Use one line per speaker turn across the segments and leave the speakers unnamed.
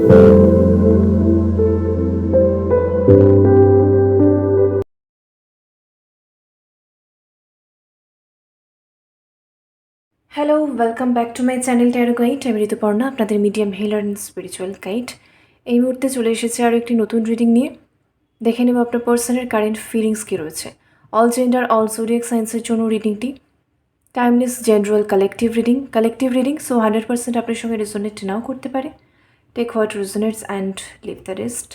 Hello, welcome back to my channel tarot guide. আমি ঋতুপর্ণা, আপনাদের medium healer and spiritual guide. এই মুহূর্তে চলে এসেছে আরও একটি নতুন রিডিং নিয়ে। দেখে নেব আপনার পার্সনের কারেন্ট ফিলিংস কী রয়েছে। অল জেন্ডার, অল জোডিয়াক সায়েন্সের জন্য রিডিংটি timeless, general, collective reading. So 100% আপনার সঙ্গে রেজোনেট নাও করতে পারে। Take what resonates and leave the rest.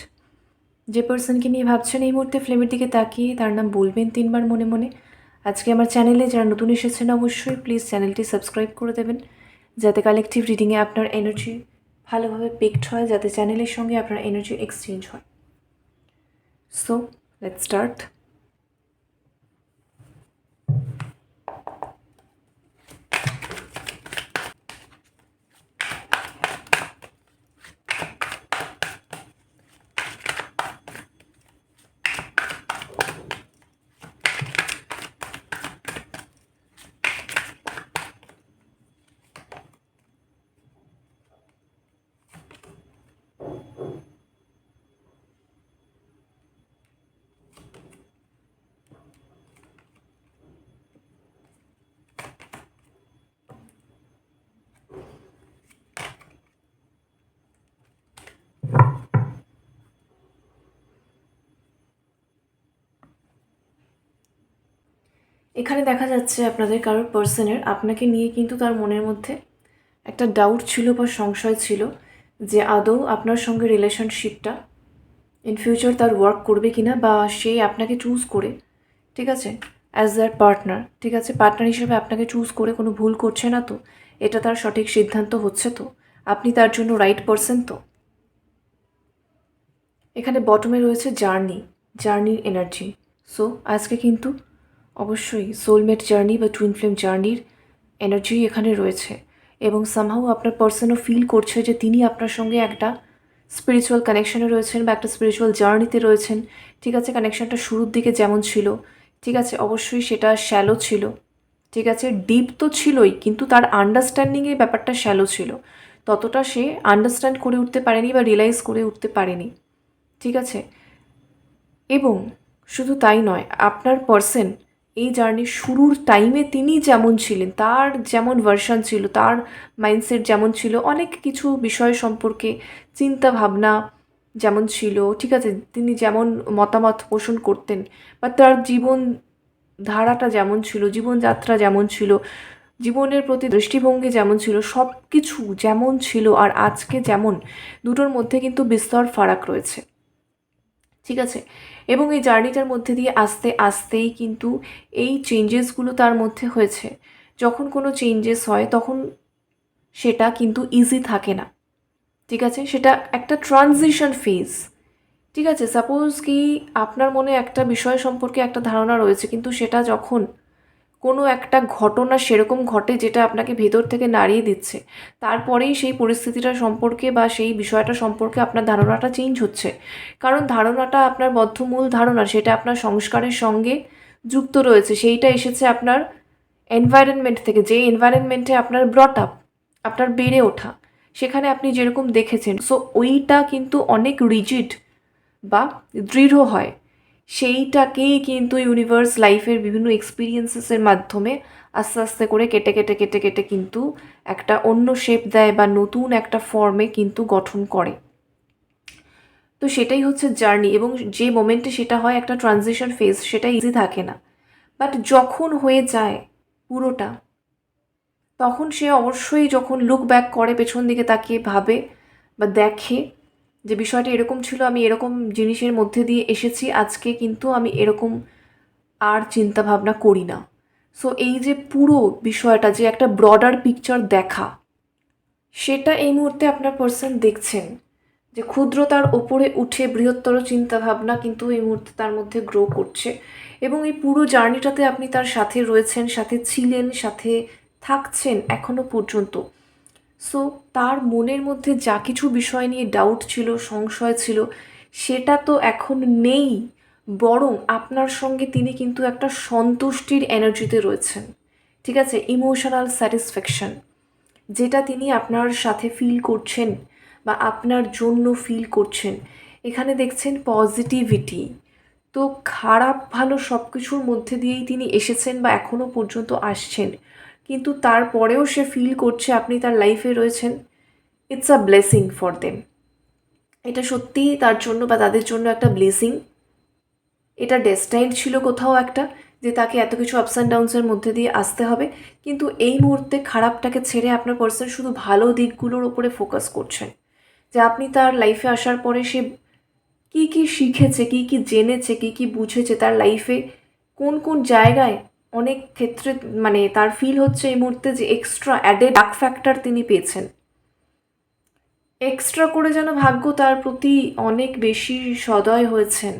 যে পার্সনকে নিয়ে ভাবছেন এই মুহূর্তে ফ্লেমের দিকে তাকিয়ে তার নাম বলবেন 3 বার মনে মনে। আজকে আমার চ্যানেলে যারা নতুন এসেছেন অবশ্যই প্লিজ চ্যানেলটি সাবস্ক্রাইব করে দেবেন, যাতে কালেকটিভ রিডিংয়ে আপনার এনার্জি ভালোভাবে পিকড হয়, যাতে চ্যানেলের সঙ্গে আপনার এনার্জি এক্সচেঞ্জ হয়। So let's start. এখানে দেখা যাচ্ছে আপনাদের কারোর পার্সনের আপনাকে নিয়ে কিন্তু তার মনের মধ্যে একটা ডাউট ছিল বা সংশয় ছিল যে আদৌ আপনার সঙ্গে রিলেশনশিপটা ইন ফিউচার তার ওয়ার্ক করবে কিনা, বা সে আপনাকে চুজ করে, ঠিক আছে, অ্যাজ দ্যার পার্টনার, ঠিক আছে, পার্টনার হিসেবে আপনাকে চুজ করে কোনো ভুল করছে না তো, এটা তার সঠিক সিদ্ধান্ত হচ্ছে তো, আপনি তার জন্য রাইট পারসন তো। এখানে বটমে রয়েছে জার্নির এনার্জি। সো আজকে কিন্তু অবশ্যই সোলমেট জার্নি বা টুইন ফ্লেম জার্নির এনার্জি এখানে রয়েছে, এবং সামহাউ আপনার পার্সনও ফিল করছে যে তিনি আপনার সঙ্গে একটা স্পিরিচুয়াল কানেকশনে রয়েছেন বা একটা স্পিরিচুয়াল জার্নিতে রয়েছেন, ঠিক আছে। কানেকশনটা শুরুর দিকে যেমন ছিল, ঠিক আছে, অবশ্যই সেটা শ্যালো ছিল, ঠিক আছে, ডিপ তো ছিলই, কিন্তু তার আন্ডারস্ট্যান্ডিংয়ে ব্যাপারটা শ্যালো ছিল, ততটা সে আন্ডারস্ট্যান্ড করে উঠতে পারেনি বা রিয়েলাইজ করে উঠতে পারেনি, ঠিক আছে। এবং শুধু তাই নয়, আপনার পার্সন এই জার্নির শুরুর টাইমে তিনি যেমন ছিলেন, তার যেমন ভার্সন ছিল, তার মাইন্ডসেট যেমন ছিল, অনেক কিছু বিষয় সম্পর্কে চিন্তা ভাবনা যেমন ছিল, ঠিক আছে, তিনি যেমন মতামত পোষণ করতেন, বা তার জীবন ধারাটা যেমন ছিল, জীবনযাত্রা যেমন ছিল, জীবনের প্রতি দৃষ্টিভঙ্গি যেমন ছিল, সব কিছু যেমন ছিল আর আজকে যেমন, দুটোর মধ্যে কিন্তু বিস্তর ফারাক রয়েছে, ঠিক আছে। এবং এই জার্নিটার মধ্যে দিয়ে আস্তে আস্তেই কিন্তু এই চেঞ্জেসগুলো তার মধ্যে হয়েছে। যখন কোনো চেঞ্জেস হয় তখন সেটা কিন্তু ইজি থাকে না, ঠিক আছে, সেটা একটা ট্রানজিশন ফেজ, ঠিক আছে। সাপোজ কি আপনার মনে একটা বিষয় সম্পর্কে একটা ধারণা রয়েছে, কিন্তু সেটা যখন কোনো একটা ঘটনা সেরকম ঘটে যেটা আপনাকে ভেতর থেকে নাড়িয়ে দিচ্ছে, তারপরেই সেই পরিস্থিতিটা সম্পর্কে বা সেই বিষয়টা সম্পর্কে আপনার ধারণাটা চেঞ্জ হচ্ছে। কারণ ধারণাটা আপনার বদ্ধমূল ধারণা, সেটা আপনার সংস্কারের সঙ্গে যুক্ত রয়েছে, সেইটা এসেছে আপনার এনভায়রনমেন্ট থেকে, যে এনভায়রনমেন্টে আপনার ব্রট আপ, আপনার বেড়ে ওঠা, সেখানে আপনি যেরকম দেখেছেন, সো ওইটা কিন্তু অনেক রিজিড বা দৃঢ় হয়। সেইটাকেই কিন্তু ইউনিভার্স লাইফের বিভিন্ন এক্সপিরিয়েন্সেসের মাধ্যমে আস্তে আস্তে করে কেটে কেটে কেটে কেটে কিন্তু একটা অন্য শেপ দেয় বা নতুন একটা ফর্মে কিন্তু গঠন করে। তো সেটাই হচ্ছে জার্নি, এবং যে মোমেন্টে সেটা হয় একটা ট্রানজিশন ফেজ, সেটা ইজি থাকে না। বাট যখন হয়ে যায় পুরোটা, তখন সে অবশ্যই যখন লুক ব্যাক করে, পেছন দিকে তাকিয়ে ভাবে বা দেখে যে বিষয়টা এরকম ছিল, আমি এরকম জিনিসের মধ্যে দিয়ে এসেছি, আজকে কিন্তু আমি এরকম আর চিন্তা ভাবনা করি না। সো এই যে পুরো বিষয়টা, যে একটা ব্রডার পিকচার দেখা, সেটা এই মুহূর্তে আপনার পার্সন দেখছেন, যে ক্ষুদ্রতার ওপরে উঠে বৃহত্তর চিন্তাভাবনা কিন্তু এই মুহূর্তে তার মধ্যে গ্রো করছে, এবং এই পুরো জার্নিটাতে আপনি তার সাথে রয়েছেন, সাথে ছিলেন, সাথে থাকছেন এখনো পর্যন্ত। সো তার মনের মধ্যে যা কিছু বিষয় নিয়ে ডাউট ছিল, সংশয় ছিল, সেটা তো এখন নেই, বরং আপনার সঙ্গে তিনি কিন্তু একটা সন্তুষ্টির এনার্জিতে রয়েছেন, ঠিক আছে, ইমোশনাল স্যাটিসফ্যাকশন, যেটা তিনি আপনার সাথে ফিল করছেন, বা আপনার জন্য ফিল করছেন। এখানে দেখছেন পজিটিভিটি। তো খারাপ ভালো সব কিছুর মধ্যে দিয়েই তিনি এসেছেন বা এখনও পর্যন্ত আসছেন, কিন্তু তারপরেও সে ফিল করছে আপনি তার লাইফে রয়েছেন। It's a blessing for them. এটা সত্যিই তার জন্য বা তাদের জন্য একটা ব্লেসিং। এটা ডেস্টাইন ছিল কোথাও একটা, যে তাকে এত কিছু আপস অ্যান্ড ডাউনসের মধ্যে দিয়ে আসতে হবে, কিন্তু এই মুহূর্তে খারাপটাকে ছেড়ে আপনার পার্সন শুধু ভালো দিকগুলোর ওপরে ফোকাস করছেন। যে আপনি তার লাইফে আসার পরে সে কী কী শিখেছে, কী কী জেনেছে, কী কী বুঝেছে, তার লাইফে কোন কোন জায়গায় অনেক ক্ষেত্রে মানে তার ফিল হচ্ছে এই মুহূর্তে যে এক্সট্রা অ্যাডেড লাক ফ্যাক্টর তিনি পেয়েছেন। এক্সট্রা করে যেন ভাগ্য তার প্রতি অনেক বেশি সদয় হয়েছেন।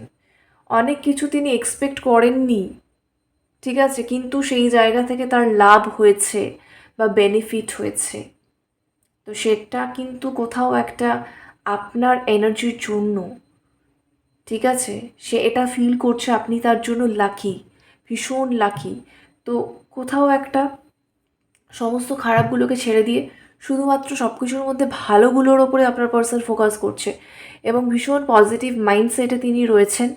অনেক কিছু তিনি এক্সপেক্ট করেননি, ঠিক আছে, কিন্তু সেই জায়গা থেকে তার লাভ হয়েছে বা বেনিফিট হয়েছে। তো সেটা কিন্তু কোথাও একটা আপনার এনার্জির জন্য, ঠিক আছে, সে এটা ফিল করছে আপনি তার জন্য লাকি, ভীষণ লাকি। তো কোথাও একটা সমস্ত খারাপগুলোকে ছেড়ে দিয়ে শুধুমাত্র সব কিছুর মধ্যে ভালোগুলোর ওপরে আপনার পার্সন ফোকাস করছে এবং ভীষণ পজিটিভ মাইন্ডসেটে তিনি রয়েছেন।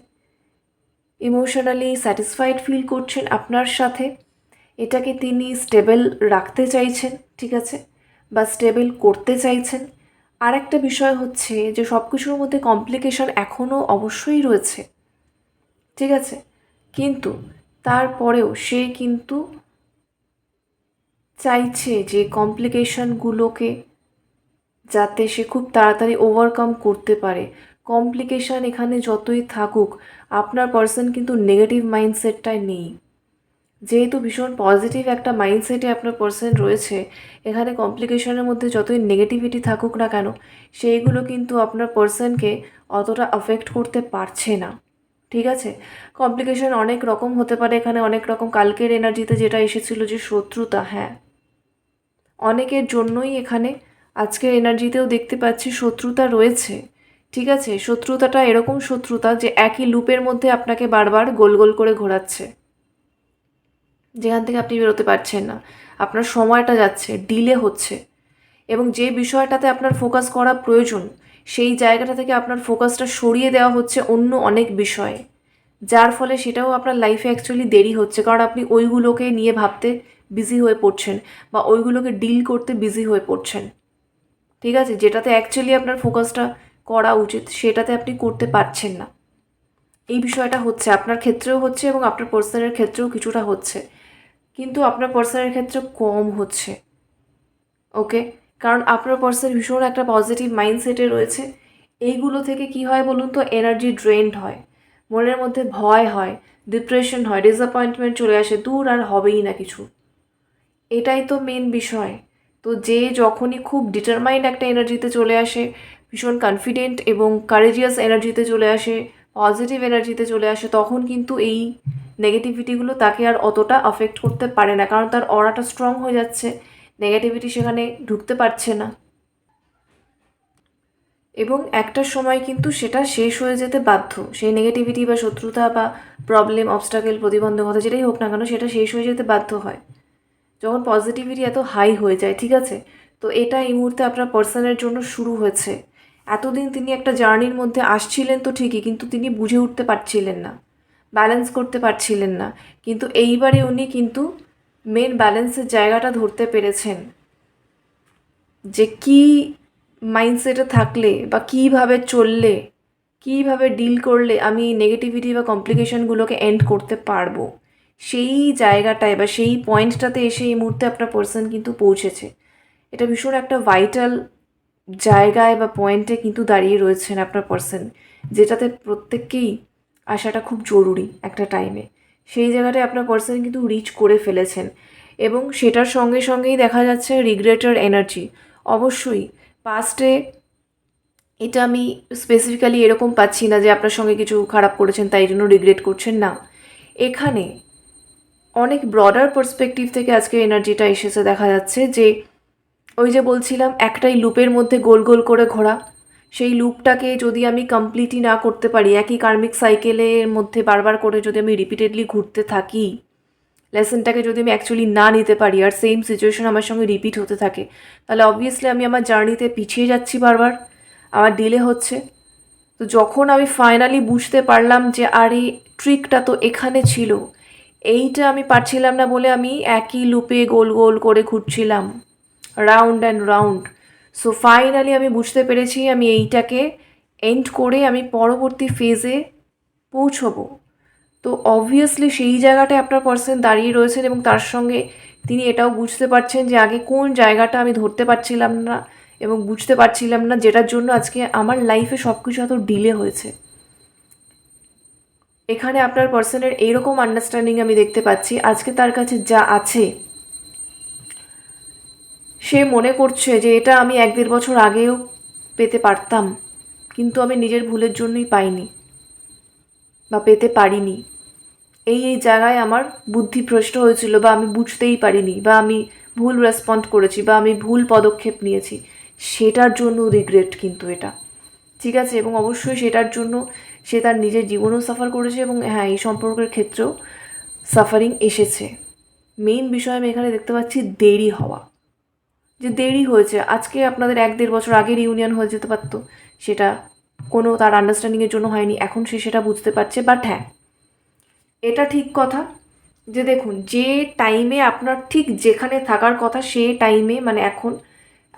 ইমোশনালি স্যাটিসফাইড ফিল করছেন আপনার সাথে। এটাকে তিনি স্টেবল রাখতে চাইছেন, ঠিক আছে, বা স্টেবল করতে চাইছেন। আর একটা বিষয় হচ্ছে যে সব কিছুর মধ্যে কমপ্লিকেশন এখনও অবশ্যই রয়েছে, ঠিক আছে, কিন্তু তারপরেও সে কিন্তু চাইছে যে কমপ্লিকেশনগুলোকে যাতে সে খুব তাড়াতাড়ি ওভারকাম করতে পারে। কমপ্লিকেশান এখানে যতই থাকুক, আপনার পার্সন কিন্তু নেগেটিভ মাইন্ডসেটটায় নেই। যেহেতু ভীষণ পজিটিভ একটা মাইন্ডসেটে আপনার পার্সন রয়েছে, এখানে কমপ্লিকেশনের মধ্যে যতই নেগেটিভিটি থাকুক না কেন, সেইগুলো কিন্তু আপনার পার্সনকে অতটা অ্যাফেক্ট করতে পারছে না, ঠিক আছে। কমপ্লিকেশন অনেক রকম হতে পারে, এখানে অনেক রকম কালকের এনার্জিতে যেটা এসেছিল যে শত্রুতা, হ্যাঁ, অনেকের জন্যই এখানে আজকের এনার্জিতেও দেখতে পাচ্ছি শত্রুতা রয়েছে, ঠিক আছে। শত্রুতাটা এরকম শত্রুতা যে একই লুপের মধ্যে আপনাকে বারবার গোল গোল করে ঘোরাচ্ছে, যেখান থেকে আপনি বেরোতে পারছেন না। আপনার সময়টা যাচ্ছে, ডিলে হচ্ছে, এবং যে বিষয়টাতে আপনার ফোকাস করা প্রয়োজন সেই জায়গাটা থেকে আপনার ফোকাসটা সরিয়ে দেওয়া হচ্ছে অন্য অনেক বিষয়ে, যার ফলে সেটাও আপনার লাইফে অ্যাকচুয়ালি দেরি হচ্ছে, কারণ আপনি ওইগুলোকে নিয়ে ভাবতে বিজি হয়ে পড়ছেন বা ওইগুলোকে ডিল করতে বিজি হয়ে পড়ছেন, ঠিক আছে। যেটাতে অ্যাকচুয়ালি আপনার ফোকাসটা করা উচিত সেটাতে আপনি করতে পারছেন না। এই বিষয়টা হচ্ছে, আপনার ক্ষেত্রেও হচ্ছে এবং আপনার পার্সনের ক্ষেত্রেও কিছুটা হচ্ছে, কিন্তু আপনার পার্সনের ক্ষেত্রে কম হচ্ছে, ওকে। কারণ আপনার পার্সন ভীষণ একটা পজিটিভ মাইন্ডসেটে রয়েছে। এইগুলো থেকে কি হয় বলুন তো, এনার্জি ড্রেন্ড হয়, মনের মধ্যে ভয় হয়, ডিপ্রেশন হয়, ডিসঅ্যাপয়েন্টমেন্ট চলে আসে, দূর আর হবেই না কিছু। এটাই তো মেন বিষয়। তো যে যখনই খুব ডিটারমাইন্ড একটা এনার্জিতে চলে আসে, ভীষণ কনফিডেন্ট এবং কারেজিয়াস এনার্জিতে চলে আসে, পজিটিভ এনার্জিতে চলে আসে, তখন কিন্তু এই নেগেটিভিটিগুলো তাকে আর অতটা অ্যাফেক্ট করতে পারে না, কারণ তার অরাটা স্ট্রং হয়ে যাচ্ছে, নেগেটিভিটি সেখানে ঢুকতে পারছে না, এবং একটা সময় কিন্তু সেটা শেষ হয়ে যেতে বাধ্য। সেই নেগেটিভিটি বা শত্রুতা বা প্রবলেম, অবস্টাকেল, প্রতিবন্ধকতা যেটাই হোক না কেন, সেটা শেষ হয়ে যেতে বাধ্য হয় যখন পজিটিভিটি এত হাই হয়ে যায়, ঠিক আছে। তো এটা এই মুহূর্তে আপনার পার্সনের জন্য শুরু হয়েছে। এতদিন তিনি একটা জার্নির মধ্যে আসছিলেন তো ঠিকই, কিন্তু তিনি বুঝে উঠতে পারছিলেন না, ব্যালেন্স করতে পারছিলেন না, কিন্তু এইবারে উনি কিন্তু মেন ব্যালেন্সের জায়গাটা ধরতে পেরেছেন, যে কী মাইন্ডসেটে থাকলে বা কীভাবে চললে, কীভাবে ডিল করলে আমি নেগেটিভিটি বা কমপ্লিকেশনগুলোকে এন্ড করতে পারবো। সেই জায়গাটায় বা সেই পয়েন্টটাতে এসে এই মুহূর্তে আপনার পার্সন কিন্তু পৌঁছেছে। এটা ভীষণ একটা ভাইটাল জায়গায় বা পয়েন্টে কিন্তু দাঁড়িয়ে রয়েছেন আপনার পার্সন, যেটাতে প্রত্যেককেই আসাটা খুব জরুরি একটা টাইমে। সেই জায়গাটায় আপনার পার্সন কিন্তু রিচ করে ফেলেছেন, এবং সেটার সঙ্গে সঙ্গেই দেখা যাচ্ছে রিগ্রেটার এনার্জি। অবশ্যই পাস্টে এটা আমি স্পেসিফিক্যালি এরকম পাচ্ছি না যে আপনার সঙ্গে কিছু খারাপ করেছেন তাই জন্য রিগ্রেট করছেন, না। এখানে অনেক ব্রডার পার্সপেক্টিভ থেকে আজকে এনার্জিটা এসেছে, দেখা যাচ্ছে যে ওই যে বলছিলাম একটাই লুপের মধ্যে গোল গোল করে ঘোরা, সেই লুপটাকে যদি আমি কমপ্লিটই না করতে পারি, একই কার্মিক সাইকেলের মধ্যে বারবার করে যদি আমি রিপিটেডলি ঘুরতে থাকি, লেসনটাকে যদি আমি অ্যাকচুয়ালি না নিতে পারি আর সেম সিচুয়েশন আমার সঙ্গে রিপিট হতে থাকে, তাহলে অবভিয়াসলি আমি আমার জার্নিতে পিছিয়ে যাচ্ছি বারবার, আমার ডিলে হচ্ছে। তো যখন আমি ফাইনালি বুঝতে পারলাম যে আরে ট্রিকটা তো এখানে ছিল, এইটা আমি পারছিলাম না বলে আমি একই লুপে গোল গোল করে ঘুরছিলাম, round and round. So finally আমি বুঝতে পেরেছি আমি এইটাকে এন্ড করে আমি পরবর্তী ফেজে পৌঁছবো। তো অবভিয়াসলি সেই জায়গাটায় আপনার পার্সন দাঁড়িয়ে রয়েছেন এবং তার সঙ্গে তিনি এটাও বুঝতে পারছেন যে আগে কোন জায়গাটা আমি ধরতে পারছিলাম না এবং বুঝতে পারছিলাম না, যেটার জন্য আজকে আমার লাইফে সব কিছু এত ডিলে হয়েছে। এখানে আপনার পার্সনের এইরকম আন্ডারস্ট্যান্ডিং আমি দেখতে পাচ্ছি, আজকে তার কাছে যা আছে সে মনে করছে যে এটা আমি 1-1.5 বছর আগেও পেতে পারতাম, কিন্তু আমি নিজের ভুলের জন্যই পাইনি বা পেতে পারিনি। এই জায়গায় আমার বুদ্ধিভ্রষ্ট হয়েছিল, বা আমি বুঝতেই পারিনি, বা আমি ভুল রেসপন্ড করেছি, বা আমি ভুল পদক্ষেপ নিয়েছি, সেটার জন্য রিগ্রেট কিন্তু এটা, ঠিক আছে। এবং অবশ্যই সেটার জন্য সে তার নিজের জীবনেও সাফার করেছে এবং হ্যাঁ, এই সম্পর্কের ক্ষেত্রেও সাফারিং এসেছে। মেইন বিষয় আমি এখানে দেখতে পাচ্ছি দেরি হওয়া, যে দেরি হয়েছে। আজকে আপনাদের 1-1.5 বছর আগের ইউনিয়ন হয়ে যেতে পারতো, সেটা কোনো তার আন্ডারস্ট্যান্ডিংয়ের জন্য হয়নি, এখন সে সেটা বুঝতে পারছে। বাট হ্যাঁ, এটা ঠিক কথা যে দেখুন, যে টাইমে আপনার ঠিক যেখানে থাকার কথা সে টাইমে, মানে এখন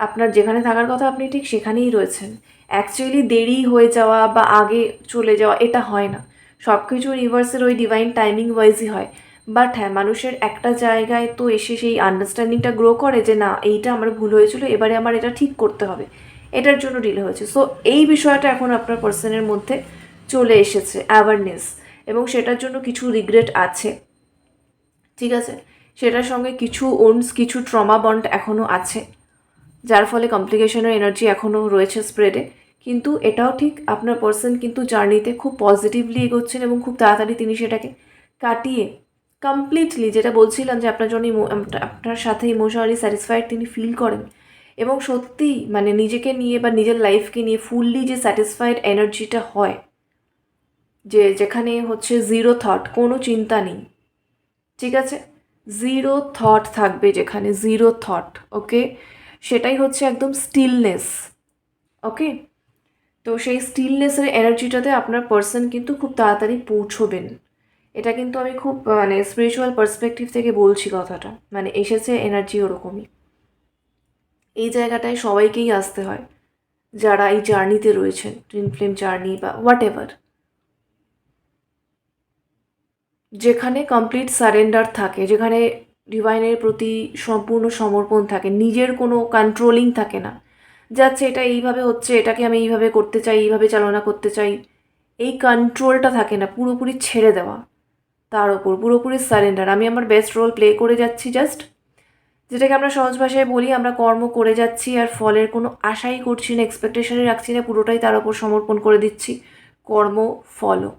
আপনার যেখানে থাকার কথা আপনি ঠিক সেখানেই রয়েছেন। অ্যাকচুয়ালি দেরি হয়ে যাওয়া বা আগে চলে যাওয়া এটা হয় না, সব কিছু ইউনিভার্সের ওই ডিভাইন টাইমিং ওয়াইজই হয়। বাট হ্যাঁ, মানুষের একটা জায়গায় তো এসে সেই আন্ডারস্ট্যান্ডিংটা গ্রো করে যে না, এইটা আমার ভুল হয়েছিল, এবারে আমার এটা ঠিক করতে হবে, এটার জন্য ডিলে হয়েছে। সো এই বিষয়টা এখন আপনার পার্সনের মধ্যে চলে এসেছে অ্যাওয়ারনেস, এবং সেটার জন্য কিছু রিগ্রেট আছে, ঠিক আছে। সেটার সঙ্গে কিছু ওনস, কিছু ট্রমা বন্ড এখনও আছে, যার ফলে কমপ্লিকেশনের এনার্জি এখনও রয়েছে স্প্রেডে। কিন্তু এটাও ঠিক, আপনার পার্সন কিন্তু জার্নিতে খুব পজিটিভলি এগোচ্ছেন এবং খুব তাড়াতাড়ি তিনি সেটাকে কাটিয়ে কমপ্লিটলি, যেটা বলছিলাম যে আপনার জন্য আপনার সাথে ইমোশনালি স্যাটিসফাইড তিনি ফিল করেন, এবং সত্যিই মানে নিজেকে নিয়ে বা নিজের লাইফকে নিয়ে ফুললি যে স্যাটিসফাইড এনার্জিটা হয়, যে যেখানে হচ্ছে জিরো থট, কোনো চিন্তা নেই, ঠিক আছে, জিরো থট থাকবে যেখানে, জিরো থট, ওকে, সেটাই হচ্ছে একদম স্টিলনেস, ওকে। তো সেই স্টিলনেসের এনার্জিটাতে আপনার পার্সন কিন্তু খুব তাড়াতাড়ি পৌঁছবেন। এটা কিন্তু আমি খুব মানে স্পিরিচুয়াল পার্সপেক্টিভ থেকে বলছি কথাটা, মানে এসেছে এনার্জি ওরকমই। এই জায়গাটায় সবাইকেই আসতে হয় যারা এই জার্নিতে রয়েছেন, টুইন ফ্লেম জার্নি বা হোয়াট এভার, যেখানে কমপ্লিট সারেন্ডার থাকে, যেখানে ডিভাইনের প্রতি সম্পূর্ণ সমর্পণ থাকে, নিজের কোনো কন্ট্রোলিং থাকে না, যাচ্ছে এটা এইভাবে হচ্ছে, এটাকে আমি এইভাবে করতে চাই, এইভাবে চালনা করতে চাই, এই কন্ট্রোলটা থাকে না, পুরোপুরি ছেড়ে দেওয়া তার ওপর, পুরোপুরি সারেন্ডার। আমি আমার বেস্ট রোল প্লে করে যাচ্ছি, জাস্ট যেটাকে আমরা সহজ ভাষায় বলি, আমরা কর্ম করে যাচ্ছি আর ফলের কোনো আশাই করছি না, এক্সপেকটেশনই রাখছি না, পুরোটাই তার ওপর সমর্পণ করে দিচ্ছি, কর্ম ফলও,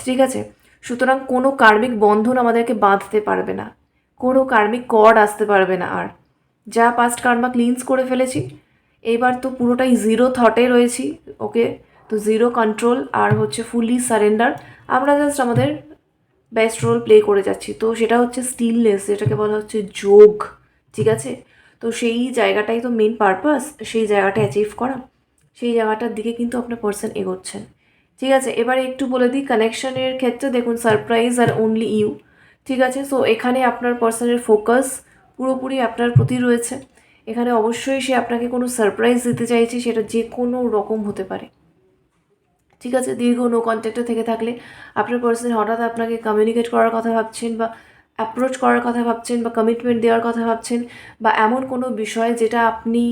ঠিক আছে। সুতরাং কোনো কার্মিক বন্ধন আমাদেরকে বাঁধতে পারবে না, কোনো কার্মিক কর্ড আসতে পারবে না। আর যা পাস্ট কার্মা ক্লিনস করে ফেলেছি, এবার তো পুরোটাই জিরো থটে রয়েছি, ওকে। তো জিরো কন্ট্রোল আর হচ্ছে ফুললি সারেন্ডার, আমরা জাস্ট আমাদের বেস্ট রোল প্লে করে যাচ্ছি। তো সেটা হচ্ছে স্টিলনেস, যেটাকে বলা হচ্ছে যোগ, ঠিক আছে। তো সেই জায়গাটাই তো মেন পারপাস, সেই জায়গাটা অ্যাচিভ করা, সেই জায়গাটার দিকে কিন্তু আপনার পার্সন এগোচ্ছেন, ঠিক আছে। এবারে একটু বলে দিই কানেকশনের ক্ষেত্রে, দেখুন সারপ্রাইজ আর অনলি ইউ, ঠিক আছে। সো এখানে আপনার পার্সনের ফোকাস পুরোপুরি আপনার প্রতি রয়েছে। এখানে অবশ্যই সে আপনাকে কোনো সারপ্রাইজ দিতে চাইছে, সেটা যে কোনো রকম হতে পারে, ঠিক আছে। দীর্ঘ নো কন্ট্যাক্টে থেকে থাকলে আপনার পার্সন হঠাৎ আপনাকে কমিউনিকেট করার কথা ভাবছেন, বা অ্যাপ্রোচ করার কথা ভাবছেন, বা কমিটমেন্ট দেওয়ার কথা ভাবছেন, বা এমন কোনো বিষয় যেটা আপনি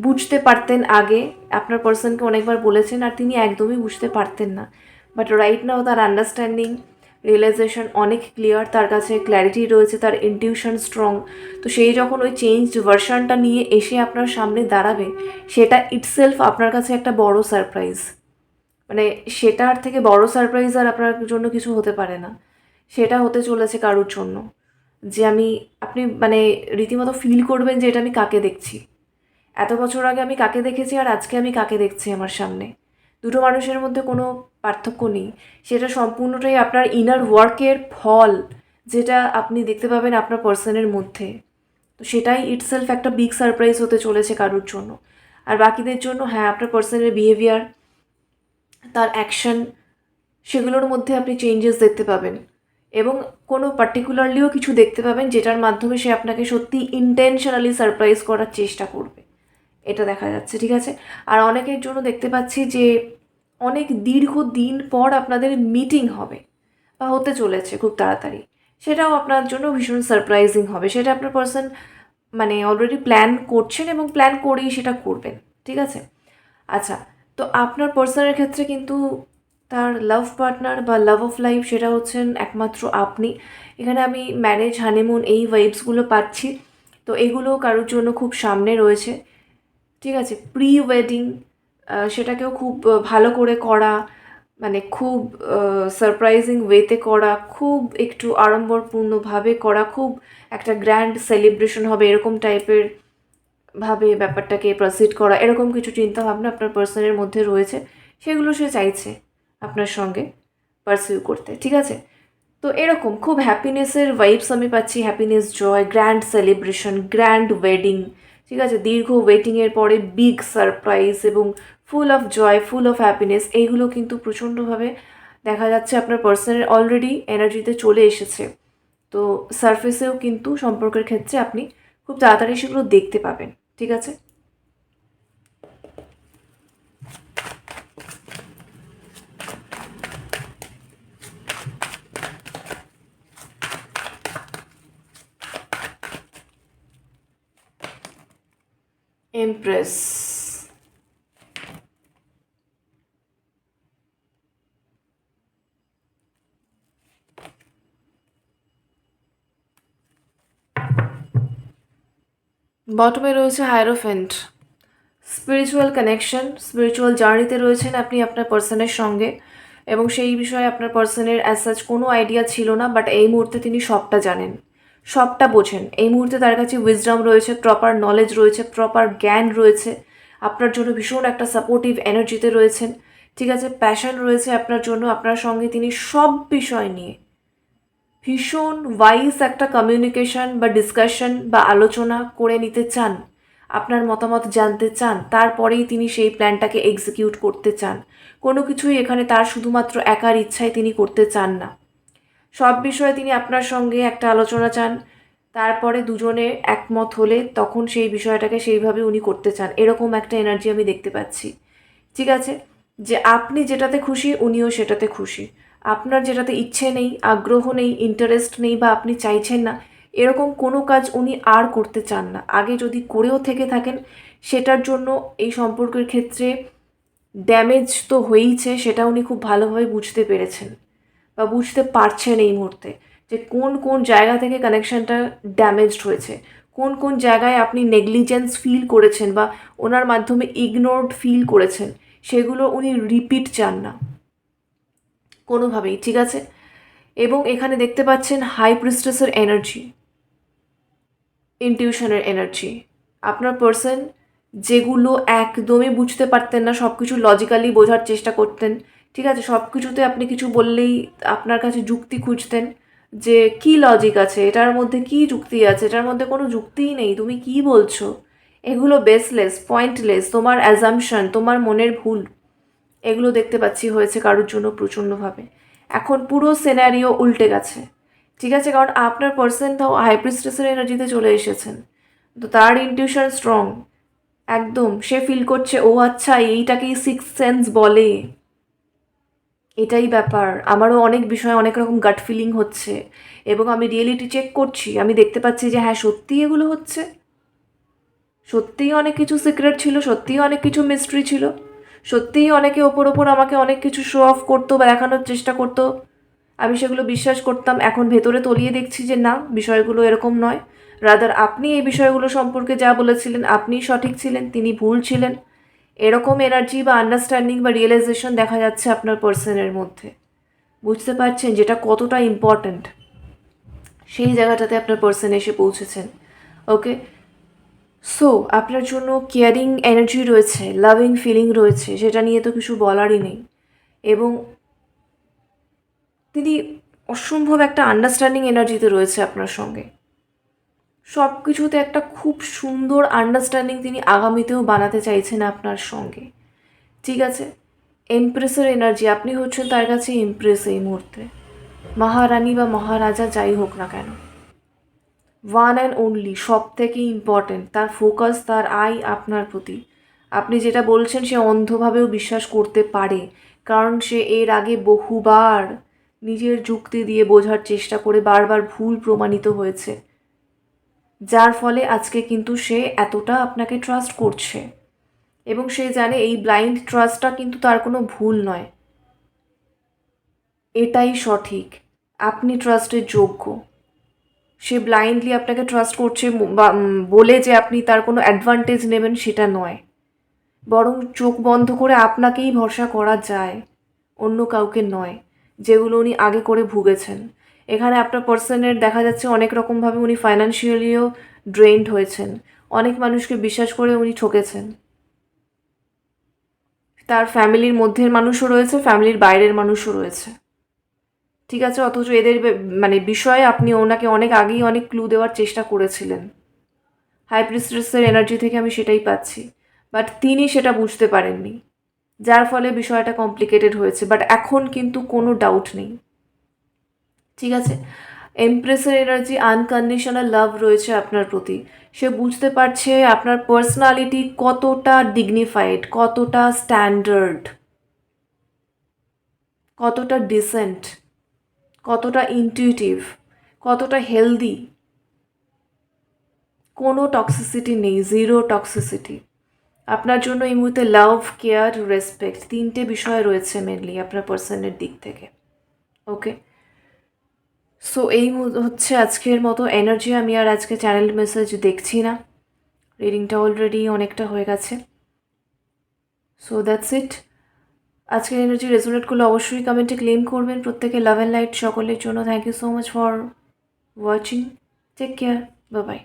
বুঝতে পারতেন আগে, আপনার পার্সনকে অনেকবার বলেছেন আর তিনি একদমই বুঝতে পারতেন না, বাট রাইট নাও তার আন্ডারস্ট্যান্ডিং রিয়েলাইজেশন অনেক ক্লিয়ার, তার কাছে ক্ল্যারিটি রয়েছে, তার ইনটিউশন স্ট্রং। তো সেই যখন ওই চেঞ্জড ভার্সনটা নিয়ে এসে আপনার সামনে দাঁড়াবে, সেটা ইটসেলফ আপনার কাছে একটা বড় সারপ্রাইজ, মানে সেটার থেকে বড় সারপ্রাইজ আর আপনার জন্য কিছু হতে পারে না। সেটা হতে চলেছে কারোর জন্য, যে আপনি মানে রীতিমতো ফিল করবেন যে এটা আমি কাকে দেখছি, এত বছর আগে আমি কাকে দেখেছি আর আজকে আমি কাকে দেখছি আমার সামনে, দুটো মানুষের মধ্যে কোনো পার্থক্য নেই। সেটা সম্পূর্ণটাই আপনার ইনার ওয়ার্কের ফল, যেটা আপনি দেখতে পাবেন আপনার পার্সনের মধ্যে। তো সেটাই ইটসেলফ একটা বিগ সারপ্রাইজ হতে চলেছে কারোর জন্য। আর বাকিদের জন্য হ্যাঁ, আপনার পার্সনের বিহেভিয়ার, তার অ্যাকশন, সেগুলোর মধ্যে আপনি চেঞ্জেস দেখতে পাবেন এবং কোনো পার্টিকুলারলিও কিছু দেখতে পাবেন যেটার মাধ্যমে সে আপনাকে সত্যি ইন্টেনশনালি সারপ্রাইজ করার চেষ্টা করবে, এটা দেখা যাচ্ছে। ঠিক আছে, আর অনেকের জন্য দেখতে পাচ্ছি যে অনেক দীর্ঘ দিন পর আপনাদের মিটিং হবে বা হতে চলেছে খুব তাড়াতাড়ি, সেটাও আপনার জন্য ভীষণ সারপ্রাইজিং হবে। সেটা আপনার পার্সন মানে অলরেডি প্ল্যান করছেন এবং প্ল্যান করেই সেটা করবেন। ঠিক আছে, আচ্ছা, তো আপনার পার্সনের ক্ষেত্রে কিন্তু তার লাভ পার্টনার বা লাভ অফ লাইফ সেটা হচ্ছেন একমাত্র আপনি। এখানে আমি ম্যারেজ, হানিমুন এই ভাইবসগুলো পাচ্ছি। তো এগুলো কারোর জন্য খুব সামনে রয়েছে। ঠিক আছে, প্রি ওয়েডিং সেটাকেও খুব ভালো করে করা, মানে খুব সারপ্রাইজিং ওয়েতে করা, খুব একটু আড়ম্বরপূর্ণভাবে করা, খুব একটা গ্র্যান্ড সেলিব্রেশন হবে এরকম টাইপের ভাবে ব্যাপারটাকে প্রসিড করা, এরকম কিছু চিন্তাভাবনা আপনার পার্সনের মধ্যে রয়েছে। সেগুলো সে চাইছে আপনার সঙ্গে পারসিউ করতে। ঠিক আছে, তো এরকম খুব হ্যাপিনেসের ভাইবস আমি পাচ্ছি, happiness, joy, grand celebration, grand wedding. ঠিক আছে, দীর্ঘ ওয়েটিংয়ের পরে বিগ সারপ্রাইজ এবং full of joy, full of happiness, এইগুলো কিন্তু প্রচণ্ডভাবে দেখা যাচ্ছে আপনার পার্সনের অলরেডি এনার্জিতে চলে এসেছে। তো সারফেসেও কিন্তু সম্পর্কের ক্ষেত্রে আপনি খুব তাড়াতাড়ি সেগুলো দেখতে পাবেন। ঠিক আছে, এমপ্রেস। বটমে রয়েছে হায়ারোফেন্ট। স্পিরিচুয়াল কানেকশন, স্পিরিচুয়াল জার্নিতে রয়েছেন আপনি আপনার পার্সনের সঙ্গে এবং সেই বিষয়ে আপনার পার্সনের অ্যাজ সাচ কোনো আইডিয়া ছিল না, বাট এই মুহূর্তে তিনি সবটা জানেন, সবটা বোঝেন। এই মুহূর্তে তার কাছে উইজডম রয়েছে, প্রপার নলেজ রয়েছে, প্রপার জ্ঞান রয়েছে, আপনার জন্য ভীষণ একটা সাপোর্টিভ এনার্জিতে রয়েছেন। ঠিক আছে, প্যাশন রয়েছে আপনার জন্য, আপনার সঙ্গে তিনি সব বিষয় নিয়ে ভীষণ ওয়াইজ একটা কমিউনিকেশন বা ডিসকাশন বা আলোচনা করে নিতে চান, আপনার মতামত জানতে চান, তারপরেই তিনি সেই প্ল্যানটাকে এক্সিকিউট করতে চান। কোনো কিছুই এখানে তার শুধুমাত্র একার ইচ্ছায় তিনি করতে চান না, সব বিষয়ে তিনি আপনার সঙ্গে একটা আলোচনা চান, তারপরে দুজনে একমত হলে তখন সেই বিষয়টাকে সেইভাবে উনি করতে চান, এরকম একটা এনার্জি আমি দেখতে পাচ্ছি। ঠিক আছে, যে আপনি যেটাতে খুশি উনিও সেটাতে খুশি, আপনার যেটাতে ইচ্ছে নেই, আগ্রহ নেই, ইন্টারেস্ট নেই বা আপনি চাইছেন না, এরকম কোনো কাজ উনি আর করতে চান না। আগে যদি করেও থেকে থাকেন সেটার জন্য এই সম্পর্কের ক্ষেত্রে ড্যামেজ তো হয়েইছে, সেটা উনি খুব ভালোভাবে বুঝতে পেরেছেন বা বুঝতে পারছেন এই মুহূর্তে, যে কোন কোন জায়গা থেকে কানেকশনটা ড্যামেজড হয়েছে, কোন কোন জায়গায় আপনি নেগলিজেন্স ফিল করেছেন বা ওনার মাধ্যমে ইগনোরড ফিল করেছেন, সেগুলো উনি রিপিট চান না কোনোভাবেই। ঠিক আছে, এবং এখানে দেখতে পাচ্ছেন হাই প্রিস্টেসের এনার্জি, ইনটিউশনের এনার্জি। আপনার পার্সন যেগুলো একদমই বুঝতে পারতেন না, সব কিছু লজিক্যালি বোঝার চেষ্টা করতেন। ঠিক আছে, সব কিছুতে আপনি কিছু বললেই আপনার কাছে যুক্তি খুঁজতেন, যে কি লজিক আছে এটার মধ্যে, কি যুক্তি আছে এটার মধ্যে, কোনো যুক্তিই নেই, তুমি কি বলছো, এগুলো বেসলেস, পয়েন্টলেস, তোমার অ্যাজাম্পশন, তোমার মনের ভুল, এগুলো দেখতে পাচ্ছি হয়েছে কারোর জন্য প্রচণ্ডভাবে। এখন পুরো সিনারিও উল্টে গেছে। ঠিক আছে, কারণ আপনার পার্সন তাও হাই প্রিস্টেসের এনার্জিতে চলে এসেছেন, তো তার ইনটিউশন স্ট্রং, একদম সে ফিল করছে ও আচ্ছা এইটাকেই সিক্স সেন্স বলে, এটাই ব্যাপার। আমারও অনেক বিষয়ে অনেক রকম গাট ফিলিং হচ্ছে এবং আমি রিয়েলিটি চেক করছি, আমি দেখতে পাচ্ছি যে হ্যাঁ সত্যিই এগুলো হচ্ছে, সত্যিই অনেক কিছু সিক্রেট ছিল, সত্যিই অনেক কিছু মিস্ট্রি ছিল, সত্যিই অনেকে ওপর ওপর আমাকে অনেক কিছু শো অফ করতো বা দেখানোর চেষ্টা করতো, আমি সেগুলো বিশ্বাস করতাম। এখন ভেতরে তলিয়ে দেখছি যে না, বিষয়গুলো এরকম নয়, রাদার আপনি এই বিষয়গুলো সম্পর্কে যা বলেছিলেন আপনিই সঠিক ছিলেন, তিনি ভুল ছিলেন, এরকম এনার্জি বা আন্ডারস্ট্যান্ডিং বা রিয়েলাইজেশন দেখা যাচ্ছে আপনার পার্সনের মধ্যে। বুঝতে পারছেন যেটা কতটা ইম্পর্ট্যান্ট, সেই জায়গাটাতে আপনার পার্সন এসে পৌঁছেছেন। ওকে, সো আপনার জন্য কেয়ারিং এনার্জি রয়েছে, লাভিং ফিলিং রয়েছে, সেটা নিয়ে তো কিছু বলারই নেই। এবং তিনি অসম্ভব একটা আন্ডারস্ট্যান্ডিং এনার্জিতে রয়েছে আপনার সঙ্গে, সব কিছুতে একটা খুব সুন্দর আন্ডারস্ট্যান্ডিং তিনি আগামীতেও বানাতে চাইছেন আপনার সঙ্গে। ঠিক আছে, এমপ্রেসের এনার্জি, আপনি হচ্ছেন তার কাছে এমপ্রেস এই মুহূর্তে, মহারানী বা মহারাজা যাই হোক না কেন, ওয়ান অ্যান্ড অনলি, সব থেকে ইম্পর্টেন্ট, তার ফোকাস, তার আই আপনার প্রতি। আপনি যেটা বলছেন সে অন্ধভাবেও বিশ্বাস করতে পারে, কারণ সে এর আগে বহুবার নিজের যুক্তি দিয়ে বোঝার চেষ্টা করে বারবার ভুল প্রমাণিত হয়েছে, যার ফলে আজকে কিন্তু সে এতটা আপনাকে ট্রাস্ট করছে। এবং সে জানে এই ব্লাইন্ড ট্রাস্টটা কিন্তু তার কোনো ভুল নয়, এটাই সঠিক, আপনি ট্রাস্টের যোগ্য। সে ব্লাইন্ডলি আপনাকে ট্রাস্ট করছে বলে যে আপনি তার কোনো অ্যাডভান্টেজ নেবেন সেটা নয়, বরং চোখ বন্ধ করে আপনাকেই ভরসা করা যায়, অন্য কাউকে নয়, যেগুলো উনি আগে করে ভুগেছেন। এখানে আপনার পার্সনের দেখা যাচ্ছে অনেক রকমভাবে উনি ফাইন্যান্সিয়ালিও ড্রেইনড হয়েছেন, অনেক মানুষকে বিশ্বাস করে উনি ঠকেছেন। তার ফ্যামিলির মধ্যের মানুষও রয়েছে, ফ্যামিলির বাইরের মানুষও রয়েছে। ঠিক আছে, অথচ এদের মানে বিষয়ে আপনি ওনাকে অনেক আগেই অনেক ক্লু দেওয়ার চেষ্টা করেছিলেন। হাই প্রিস্টেসের এনার্জি থেকে আমি সেটাই পাচ্ছি, বাট তিনি সেটা বুঝতে পারেননি, যার ফলে বিষয়টা কমপ্লিকেটেড হয়েছে। বাট এখন কিন্তু কোনো ডাউট নেই। ঠিক আছে, এমপ্রেসের এনার্জি, আনকন্ডিশনাল লাভ রয়েছে আপনার প্রতি। সে বুঝতে পারছে আপনার পার্সোনালিটি কতটা ডিগনিফাইড, কতটা স্ট্যান্ডার্ড, কতটা ডিসেন্ট, কতটা ইনটিউটিভ, কতটা হেলদি। কোনো টক্সিসিটি নেই, জিরো টক্সিসিটি। আপনার জন্য এই মুহূর্তে লাভ, কেয়ার, রেসপেক্ট, তিনটে বিষয় রয়েছে মেনলি আপনার পার্সনের দিক থেকে। ওকে, সো এই হচ্ছে আজকের মতো এনার্জি। আমি আর আজকে চ্যানেল মেসেজ দেখছি না, রিডিংটা অলরেডি অনেকটা হয়ে গেছে। So that's it. আজকের এনার্জি রেজোনেট করলে অবশ্যই কমেন্টে ক্লেম করবেন। প্রত্যেকে লাভ অ্যান্ড লাইট সকলের জন্য। Thank you so much for watching. Take care, bye by.